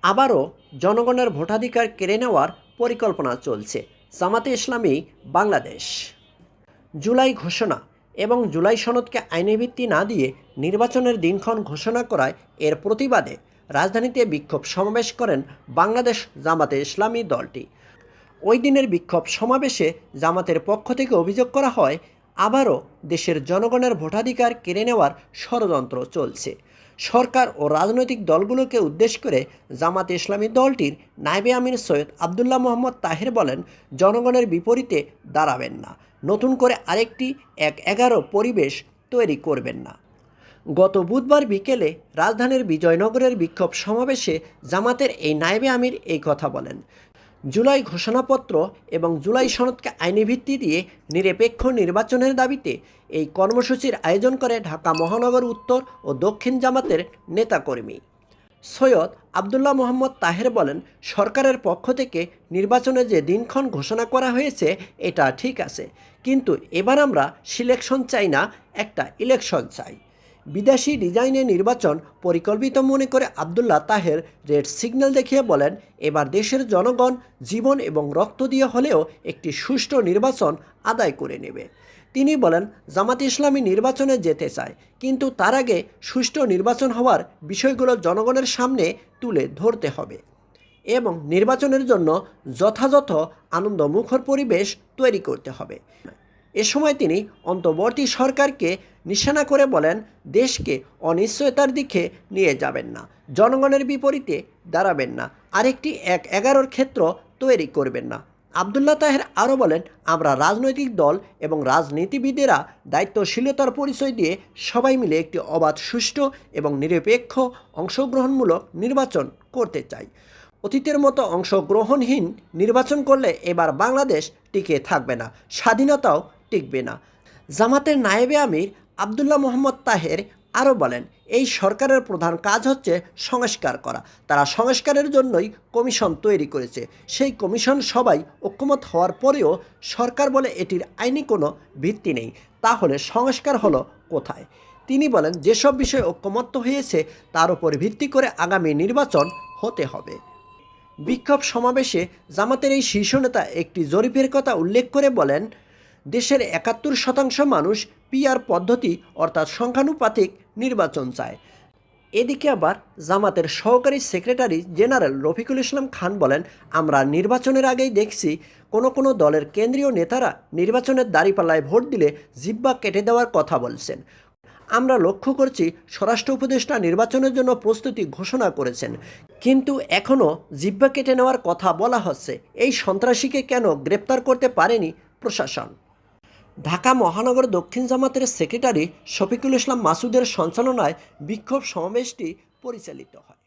আবারও জনগণের ভোটাধিকার কেড়ে নেওয়ার পরিকল্পনা চলছে। জামাতে ইসলামী বাংলাদেশ জুলাই ঘোষণা এবং জুলাই সনদকে আইনি ভিত্তি না দিয়ে নির্বাচনের দিনক্ষণ ঘোষণা করায় এর প্রতিবাদে রাজধানীতে বিক্ষোভ সমাবেশ করেন বাংলাদেশ জামাতে ইসলামী দলটি। ওই দিনের বিক্ষোভ সমাবেশে জামাতের পক্ষ থেকে অভিযোগ করা হয়, আবারও দেশের জনগণের ভোটাধিকার কেড়ে নেওয়ার ষড়যন্ত্র চলছে। সরকার ও রাজনৈতিক দলগুলোকে উদ্দেশ্য করে জামাতে ইসলামী দলটির নায়েবে আমির সৈয়দ আবদুল্লাহ মোহাম্মদ তাহের বলেন, জনগণের বিপরীতে দাঁড়াবেন না, নতুন করে আরেকটি ১-১১ পরিবেশ তৈরি করবেন না। গত বুধবার বিকেলে রাজধানীর বিজয়নগরের বিক্ষোভ সমাবেশে জামাতের এই নায়েবে আমির এই কথা বলেন। জুলাই ঘোষণাপত্র এবং জুলাই সনদকে আইনি ভিত্তি দিয়ে নিরপেক্ষ নির্বাচনের দাবিতে এই কর্মসূচির আয়োজন করে ঢাকা মহানগর উত্তর ও দক্ষিণ জামাতের নেতাকর্মী। সৈয়দ আবদুল্লাহ মোহাম্মদ তাহের বলেন, সরকারের পক্ষ থেকে নির্বাচনে যে দিনক্ষণ ঘোষণা করা হয়েছে এটা ঠিক আছে, কিন্তু এবার আমরা সিলেকশন চাই না, একটা ইলেকশন চাই। বিদেশি ডিজাইনে নির্বাচন পরিকল্পিত মনে করে আবদুল্লাহ তাহের রেড সিগন্যাল দেখিয়ে বলেন, এবার দেশের জনগণ জীবন এবং রক্ত দিয়ে হলেও একটি সুষ্ঠু নির্বাচন আদায় করে নেবে। তিনি বলেন, জামাত ইসলামী নির্বাচনে যেতে চায়, কিন্তু তার আগে সুষ্ঠু নির্বাচন হওয়ার বিষয়গুলো জনগণের সামনে তুলে ধরতে হবে এবং নির্বাচনের জন্য যথাযথ আনন্দমুখর পরিবেশ তৈরি করতে হবে। এ সময় তিনি অন্তর্বর্তী সরকারকে নিশানা করে বলেন, দেশকে অনিশ্চয়তার দিকে নিয়ে যাবেন না, জনগণের বিপরীতে দাঁড়াবেন না, আরেকটি ১-১১ ক্ষেত্র তৈরি করবেন না। আবদুল্লাহ তাহের আরও বলেন, আমরা রাজনৈতিক দল এবং রাজনীতিবিদেরা দায়িত্বশীলতার পরিচয় দিয়ে সবাই মিলে একটি অবাধ, সুষ্ঠু এবং নিরপেক্ষ অংশগ্রহণমূলক নির্বাচন করতে চাই। অতীতের মতো অংশগ্রহণহীন নির্বাচন করলে এবার বাংলাদেশ টিকে থাকবে না, স্বাধীনতাও টিকবে না। জামাতের নায়েবে আমির আবদুল্লাহ মোহাম্মদ তাহের আরও বলেন, এই সরকারের প্রধান কাজ হচ্ছে সংস্কার করা। তারা সংস্কারের জন্যই কমিশন তৈরি করেছে। সেই কমিশন সবাই ঐক্যমত হওয়ার পরেও সরকার বলে এটির আইনি কোনো ভিত্তি নেই, তাহলে সংস্কার হলো কোথায়? তিনি বলেন, যেসব বিষয়ে ঐক্যমত্য হয়েছে তার উপর ভিত্তি করে আগামী নির্বাচন হতে হবে। বিক্ষোভ সমাবেশে জামাতের এই শীর্ষ নেতা একটি জরিপের কথা উল্লেখ করে বলেন, দেশের ৭১% মানুষ পিআর পদ্ধতি অর্থাৎ সংখ্যানুপাতিক নির্বাচন চায়। এদিকে আবার জামাতের সহকারী সেক্রেটারি জেনারেল রফিকুল ইসলাম খান বলেন, আমরা নির্বাচনের আগেই দেখছি কোনো দলের কেন্দ্রীয় নেতারা নির্বাচনের দাঁড়িপাল্লায় ভোট দিলে জিহ্বা কেটে দেওয়ার কথা বলছেন। আমরা লক্ষ্য করছি স্বরাষ্ট্র উপদেষ্টা নির্বাচনের জন্য প্রস্তুতি ঘোষণা করেছেন, কিন্তু এখনও জিহ্বা কেটে নেওয়ার কথা বলা হচ্ছে। এই সন্ত্রাসীকে কেন গ্রেপ্তার করতে পারেনি প্রশাসন? ঢাকা মহানগর দক্ষিণ জামাতের সেক্রেটারি শফিকুল ইসলাম মাসুদের সঞ্চালনায় বিক্ষোভ সমাবেশটি পরিচালিত হয়।